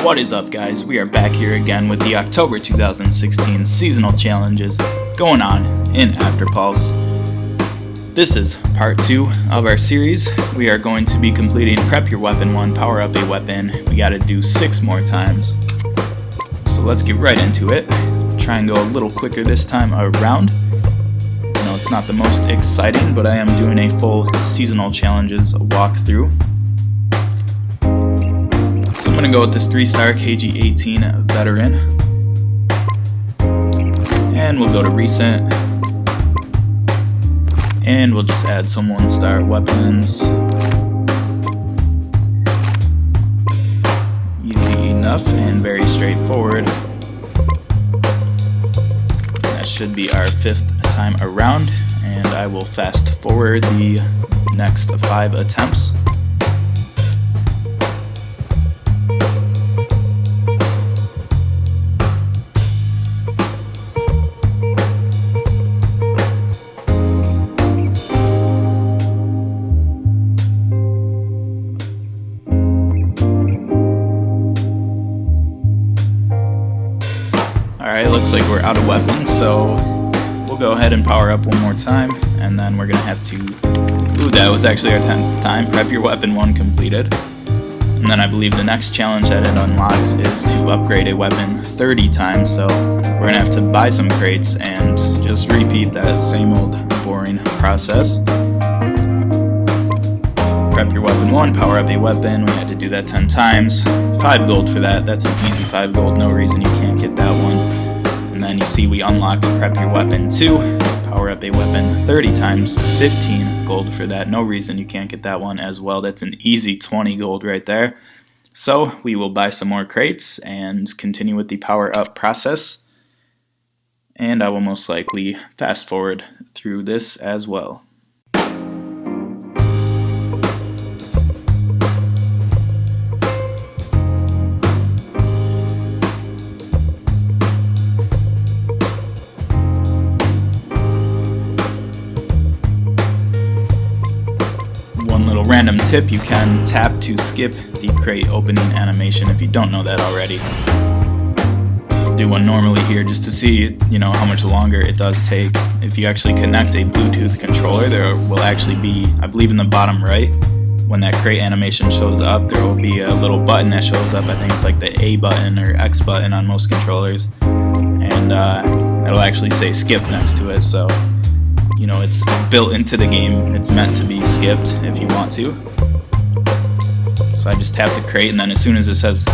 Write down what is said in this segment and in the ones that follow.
What is up, guys? We are back here again with the October 2016 seasonal challenges going on in Afterpulse. This is part 2 of our series. We are going to be completing Prep Your Weapon 1, Power Up a Weapon. We gotta do 6 more times. So let's get right into it. Try and go a little quicker this time around. I know it's not the most exciting, but I am doing a full seasonal challenges walkthrough. So I'm going to go with this 3-star KG-18 veteran, and we'll go to recent, and we'll just add some 1-star weapons. Easy enough and very straightforward. That should be our 5th time around, and I will fast forward the next 5 attempts. Alright, looks like we're out of weapons, so we'll go ahead and power up one more time, and then we're going to have to... Ooh, that was actually our 10th time. Prep Your Weapon 1 completed. And then I believe the next challenge that it unlocks is to upgrade a weapon 30 times, so we're going to have to buy some crates and just repeat that same old boring process. Prep Your Weapon 1, Power Up a Weapon. We had to do that 10 times. 5 gold for that. That's an easy 5 gold. No reason you can't get that one. And then you see we unlocked Prep Your Weapon 2, Power Up a Weapon 30 times. 15 gold for that. No reason you can't get that one as well. That's an easy 20 gold right there. So we will buy some more crates and continue with the power up process. And I will most likely fast forward through this as well. One little random tip, you can tap to skip the crate opening animation if you don't know that already. I'll do one normally here just to see, how much longer it does take. If you actually connect a Bluetooth controller, there will actually be, I believe in the bottom right, when that crate animation shows up, there will be a little button that shows up. I think it's like the A button or X button on most controllers, and it'll actually say skip next to it, so it's built into the game. It's meant to be skipped if you want to. So I just tap the crate, and then as soon as it says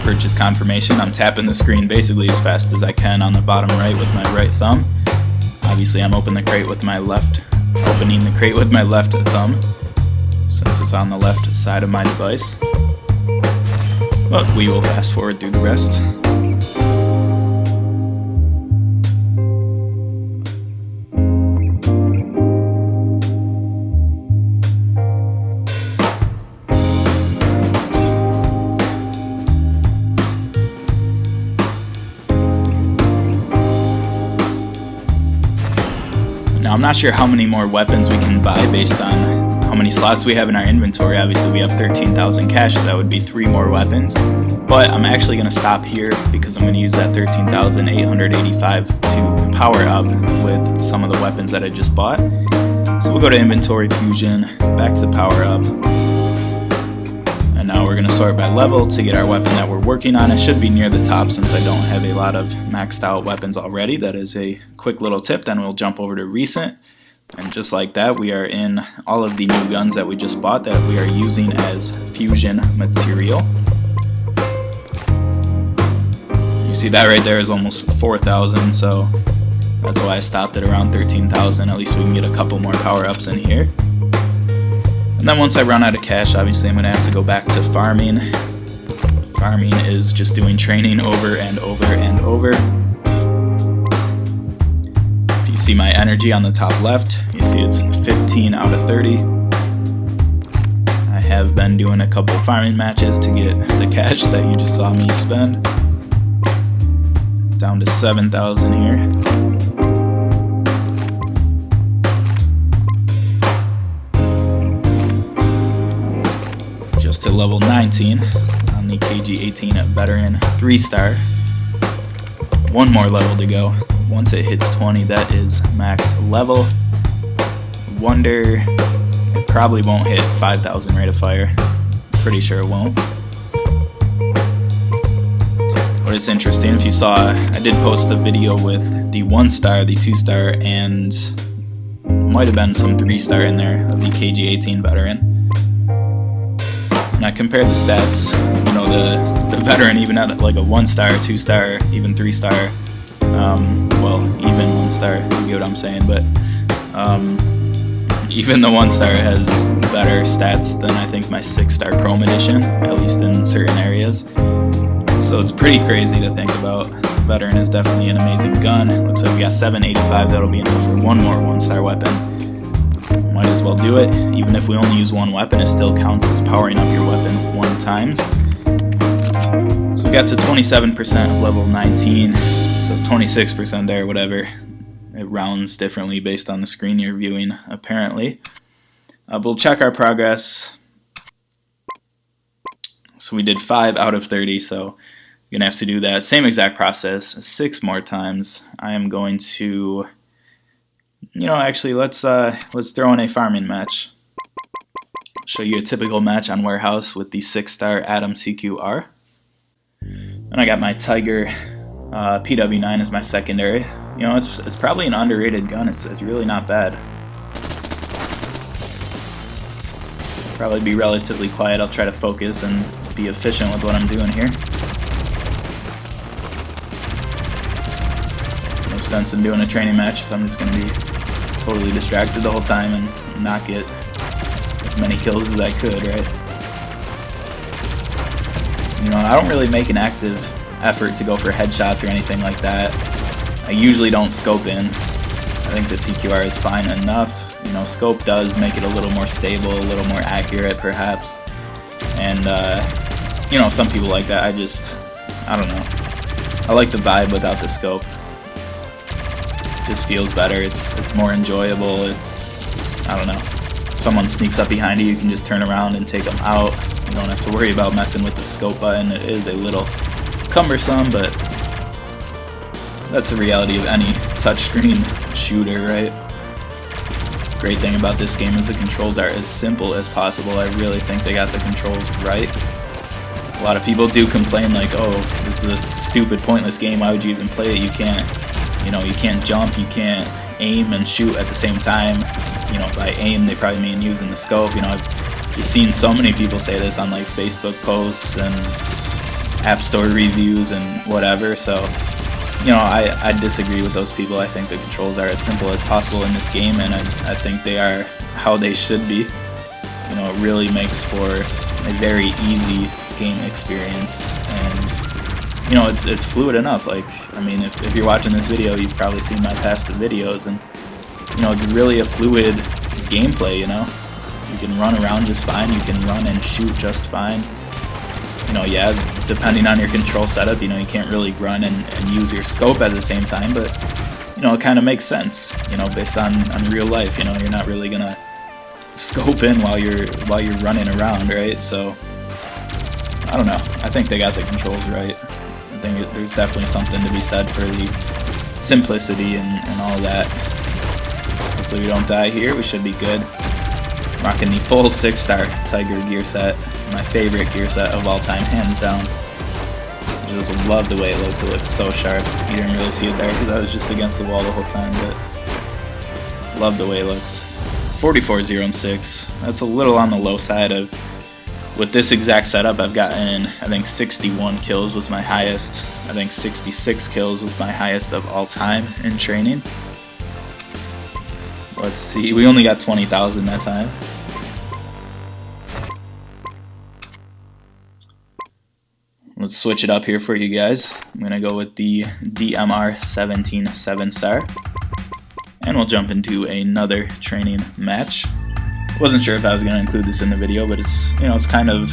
purchase confirmation, I'm tapping the screen basically as fast as I can on the bottom right with my right thumb. Obviously I'm opening the crate with my left thumb, since it's on the left side of my device. But we will fast forward through the rest. Now, I'm not sure how many more weapons we can buy based on how many slots we have in our inventory. Obviously, we have 13,000 cash, so that would be 3 more weapons. But I'm actually going to stop here because I'm going to use that 13,885 to power up with some of the weapons that I just bought. So we'll go to Inventory Fusion, back to Power Up. And now we're going to sort by level to get our weapon that we're working on. It should be near the top since I don't have a lot of maxed out weapons already. That is a quick little tip. Then we'll jump over to Recent. And just like that, we are in all of the new guns that we just bought that we are using as fusion material. You see that right there is almost 4,000, so that's why I stopped at around 13,000. At least we can get a couple more power-ups in here. And then once I run out of cash, obviously I'm going to have to go back to farming. Farming is just doing training over and over and over. If you see my energy on the top left, you see it's 15 out of 30. I have been doing a couple farming matches to get the cash that you just saw me spend. Down to 7,000 here. to level 19 on on the KG-18 veteran 3-star. One more level to go. Once it hits 20, that is max level. Wonder it probably won't hit 5,000 rate of fire. Pretty sure it won't. But it's interesting, if you saw, I did post a video with the 1-star, the 2-star, and might have been some 3-star in there of the KG-18 veteran. And I compared the stats, you know, the veteran even at like a 1-star, 2-star, even 3-star, well, even 1-star, you get what I'm saying, but even the 1-star has better stats than I think my 6-star Chrome Edition, at least in certain areas. So it's pretty crazy to think about. Veteran is definitely an amazing gun. Looks like we got 785, that'll be enough for one more 1-star weapon. Might as well do it. Even if we only use one weapon, it still counts as powering up your weapon 1 times. So we got to 27% of level 19. It says 26% there, whatever. It rounds differently based on the screen you're viewing, apparently. We'll check our progress. So we did 5 out of 30, so you're gonna have to do that same exact process 6 more times. I am going to, you know, actually let's throw in a farming match. Show you a typical match on Warehouse with the 6-star Adam CQR. And I got my Tiger PW9 as my secondary. You know, it's probably an underrated gun. It's really not bad. Probably be relatively quiet. I'll try to focus and be efficient with what I'm doing here. No sense in doing a training match if I'm just going to be totally distracted the whole time and not get as many kills as I could, right? You know, I don't really make an active effort to go for headshots or anything like that. I usually don't scope in. I think the CQR is fine enough. You know, scope does make it a little more stable, a little more accurate perhaps. And, you know, some people like that. I don't know. I like the vibe without the scope. It just feels better. It's more enjoyable. I don't know. If someone sneaks up behind you, you can just turn around and take them out. You don't have to worry about messing with the scope button. It is a little cumbersome, but that's the reality of any touchscreen shooter, right? Great thing about this game is the controls are as simple as possible. I really think they got the controls right. A lot of people do complain like, oh, this is a stupid, pointless game, why would you even play it? You can't, you know, you can't jump, you can't aim and shoot at the same time. You know, by aim they probably mean using the scope. You know, I've just seen so many people say this on like Facebook posts and App Store reviews and whatever, so you know, I disagree with those people. I think the controls are as simple as possible in this game, and I think they are how they should be. You know, it really makes for a very easy game experience, and you know, it's fluid enough. Like, I mean, if you're watching this video, you've probably seen my past videos, and you know, it's really a fluid gameplay. You know, you can run around just fine, you can run and shoot just fine. You know, yeah, depending on your control setup, you know, you can't really run and use your scope at the same time, but, you know, it kind of makes sense, you know, based on real life. You know, you're not really gonna scope in while you're running around, right? So, I don't know. I think they got the controls right. I think there's definitely something to be said for the simplicity and all that. Hopefully we don't die here. We should be good. Rocking the full 6-star Tiger gear set. My favorite gear set of all time, hands down. I just love the way it looks. It looks so sharp. You didn't really see it there because I was just against the wall the whole time, but love the way it looks. 44-0-6. That's a little on the low side of. With this exact setup, I've gotten, I think 61 kills was my highest. I think 66 kills was my highest of all time in training. Let's see, we only got 20,000 that time. Let's switch it up here for you guys. I'm gonna go with the DMR 17 7-star, and we'll jump into another training match. Wasn't sure if I was gonna include this in the video, but it's, you know, it's kind of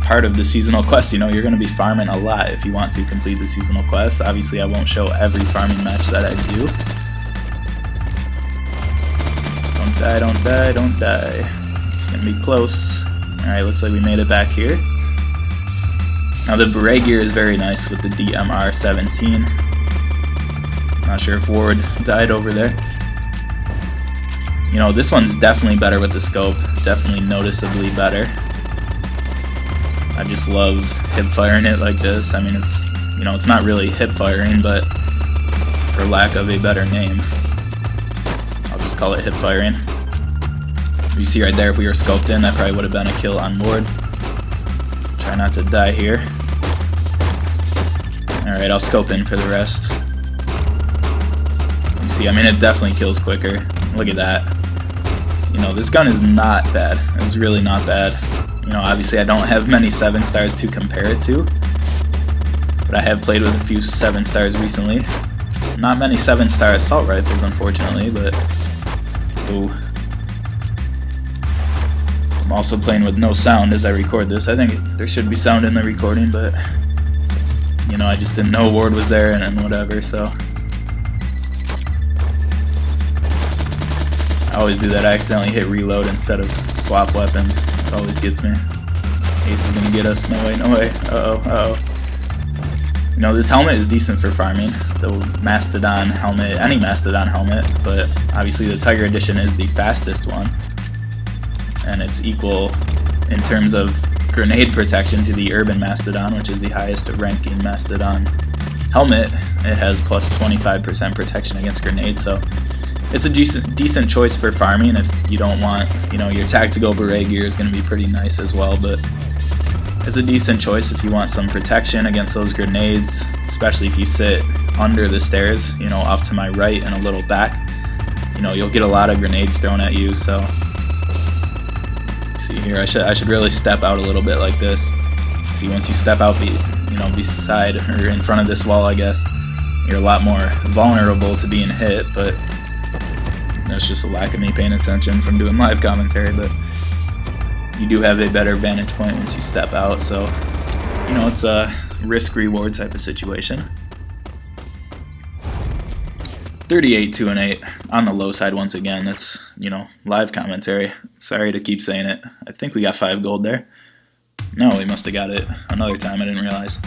part of the seasonal quest. You know, you're gonna be farming a lot if you want to complete the seasonal quest. Obviously, I won't show every farming match that I do. Don't die, don't die, don't die. It's gonna be close. All right, looks like we made it back here. Now the beret gear is very nice with the DMR-17. Not sure if Ward died over there. You know, this one's definitely better with the scope, definitely noticeably better. I just love hip firing it like this. I mean, it's, you know, it's not really hip firing, but for lack of a better name, I'll just call it hip firing. You see right there, if we were scoped in, that probably would have been a kill on Ward. Try not to die here. Alright, I'll scope in for the rest. You see, I mean, it definitely kills quicker. Look at that. You know, this gun is not bad. It's really not bad. You know, obviously I don't have many 7 stars to compare it to, but I have played with a few 7 stars recently. Not many 7-star assault rifles, unfortunately, but ooh. I'm also playing with no sound as I record this. I think there should be sound in the recording, but you know, I just didn't know Ward was there and whatever, so I always do that. I accidentally hit reload instead of swap weapons. It always gets me. Ace is gonna get us. No way, no way. Uh-oh, uh-oh. You know, this helmet is decent for farming. The Mastodon helmet, any Mastodon helmet, but obviously the Tiger Edition is the fastest one. And it's equal in terms of grenade protection to the Urban Mastodon, which is the highest ranking Mastodon helmet. It has plus 25% protection against grenades, so it's a decent choice for farming if you don't want, you know, your tactical beret gear is going to be pretty nice as well, but it's a decent choice if you want some protection against those grenades, especially if you sit under the stairs, you know, off to my right and a little back. You know, you'll get a lot of grenades thrown at you, so see here, I should really step out a little bit like this. See, once you step out, beside or in front of this wall, I guess, you're a lot more vulnerable to being hit, but that's just a lack of me paying attention from doing live commentary, but you do have a better vantage point once you step out, so, you know, it's a risk-reward type of situation. 38, 2 and 8 on the low side once again. That's, you know, live commentary. Sorry to keep saying it. I think we got 5 gold there. No, we must have got it another time. I didn't realize.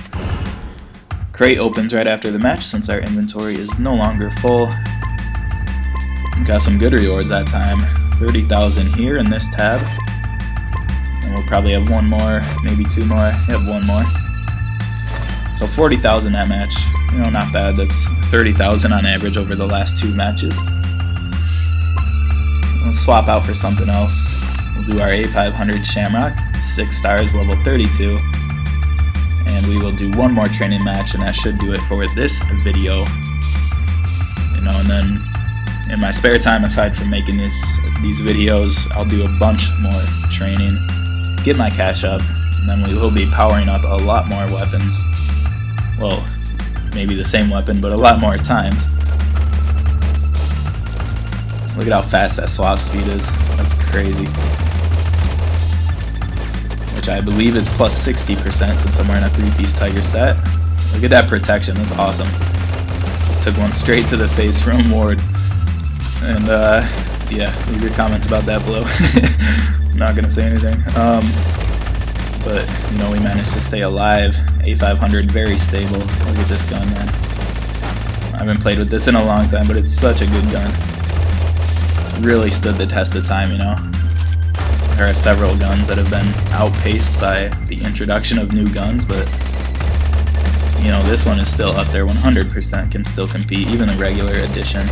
Crate opens right after the match since our inventory is no longer full. Got some good rewards that time. 30,000 here in this tab. And we'll probably have one more, maybe 2 more. Have one more. So 40,000 that match. You know, not bad. That's 30,000 on average over the last 2 matches. Let's swap out for something else. We'll do our A500 Shamrock, 6 stars, level 32. And we will do one more training match, and that should do it for this video. You know, and then in my spare time, aside from making these videos, I'll do a bunch more training, get my cash up, and then we will be powering up a lot more weapons. Well, maybe the same weapon, but a lot more times. Look at how fast that swap speed is. That's crazy. Which I believe is plus 60% since I'm wearing a 3-piece Tiger set. Look at that protection. That's awesome. Just took one straight to the face from Ward. And yeah, leave your comments about that below. I'm not gonna say anything. But you know, we managed to stay alive. A500, very stable. Look at this gun, man. I haven't played with this in a long time, but it's such a good gun. It's really stood the test of time, you know. There are several guns that have been outpaced by the introduction of new guns, but you know, this one is still up there. 100% can still compete, even the regular edition.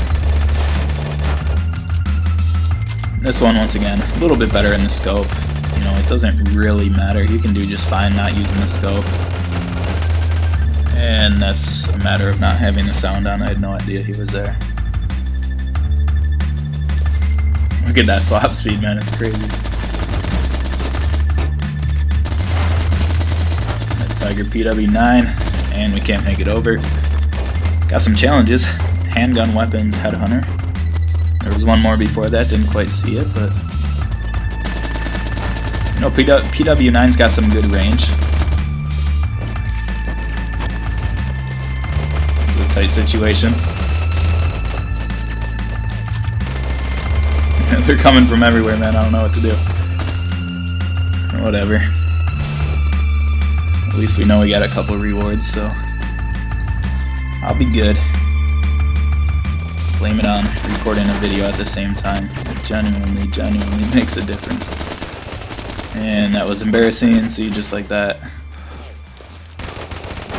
This one, once again, a little bit better in the scope. You know, it doesn't really matter. You can do just fine not using the scope. And that's a matter of not having the sound on. I had no idea he was there. Look at that swap speed, man. It's crazy. That Tiger PW9, and we can't make it over. Got some challenges. Handgun weapons headhunter. There was one more before that, didn't quite see it, but you know, PW9's got some good range. It's a tight situation. They're coming from everywhere, man. I don't know what to do. Whatever. least we know we got a couple rewards, so I'll be good. Blame it on recording a video at the same time. It genuinely makes a difference. And that was embarrassing, see, just like that.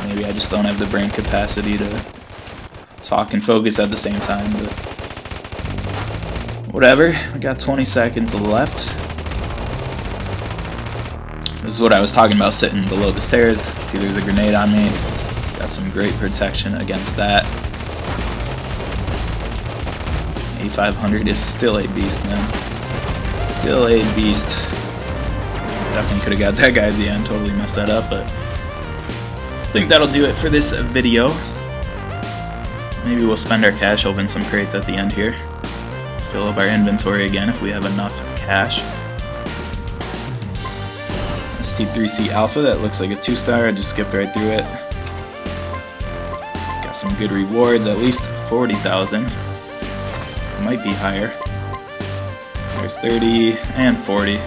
Maybe I just don't have the brain capacity to talk and focus at the same time, but whatever. We got 20 seconds left. This is what I was talking about, sitting below the stairs. See, there's a grenade on me. Got some great protection against that. A500 is still a beast, man. Still a beast. Definitely could have got that guy at the end, totally messed that up, but I think that'll do it for this video. Maybe we'll spend our cash, open some crates at the end here. Fill up our inventory again if we have enough cash. ST3C Alpha, that looks like a 2-star, I just skipped right through it. Got some good rewards, at least 40,000. Might be higher. There's 30 and 40.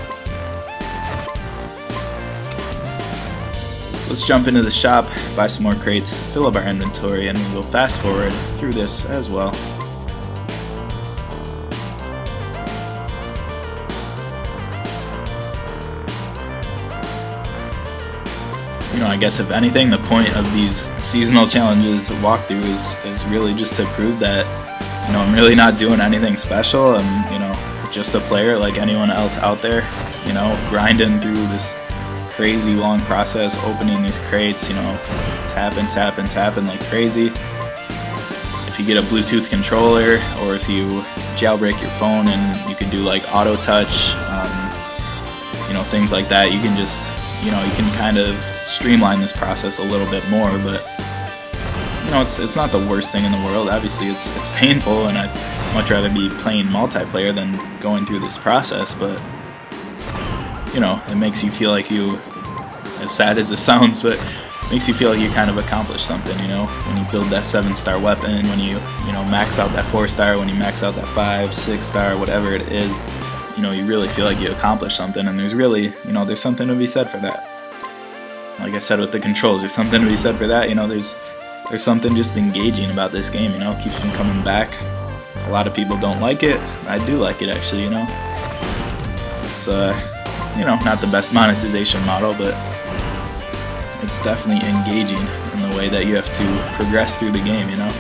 So let's jump into the shop, buy some more crates, fill up our inventory, and we'll fast forward through this as well. You know, I guess if anything, the point of these seasonal challenges walkthroughs is really just to prove that, you know, I'm really not doing anything special. I'm, you know, just a player like anyone else out there, you know, grinding through this crazy long process, opening these crates, you know, tapping like crazy. If you get a Bluetooth controller, or if you jailbreak your phone and you can do like auto touch, you know, things like that, you can just, you know, you can kind of streamline this process a little bit more. But you know, it's not the worst thing in the world. Obviously it's painful, and I'd much rather be playing multiplayer than going through this process, but you know, it makes you feel like you, as sad as it sounds, but it makes you feel like you kind of accomplished something, you know, when you build that 7-star weapon, when you know, max out that 4-star, when you max out that 5, 6-star, whatever it is, you know, you really feel like you accomplished something. And there's really, you know, there's something to be said for that. Like I said with the controls, there's something to be said for that. You know, there's something just engaging about this game, you know, it keeps me coming back. A lot of people don't like it. I do like it, actually, you know. It's you know, not the best monetization model, but it's definitely engaging in the way that you have to progress through the game, you know.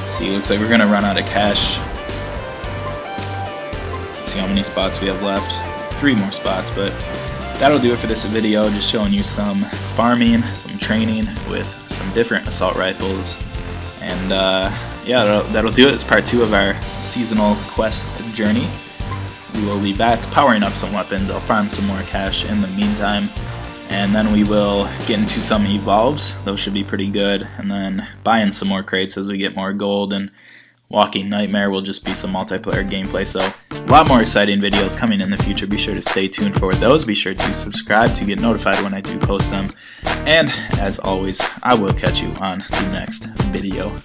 See, looks like we're gonna run out of cash. See how many spots we have left. 3 more spots, but that'll do it for this video. Just showing you some farming, some training with some different assault rifles, and yeah, that'll do it. It's part 2 of our seasonal quest journey. We will be back powering up some weapons. I'll farm some more cash in the meantime, and then we will get into some evolves. Those should be pretty good, and then buying some more crates as we get more gold, and Walking Nightmare will just be some multiplayer gameplay. So a lot more exciting videos coming in the future. Be sure to stay tuned for those. Be sure to subscribe to get notified when I do post them, and as always, I will catch you on the next video.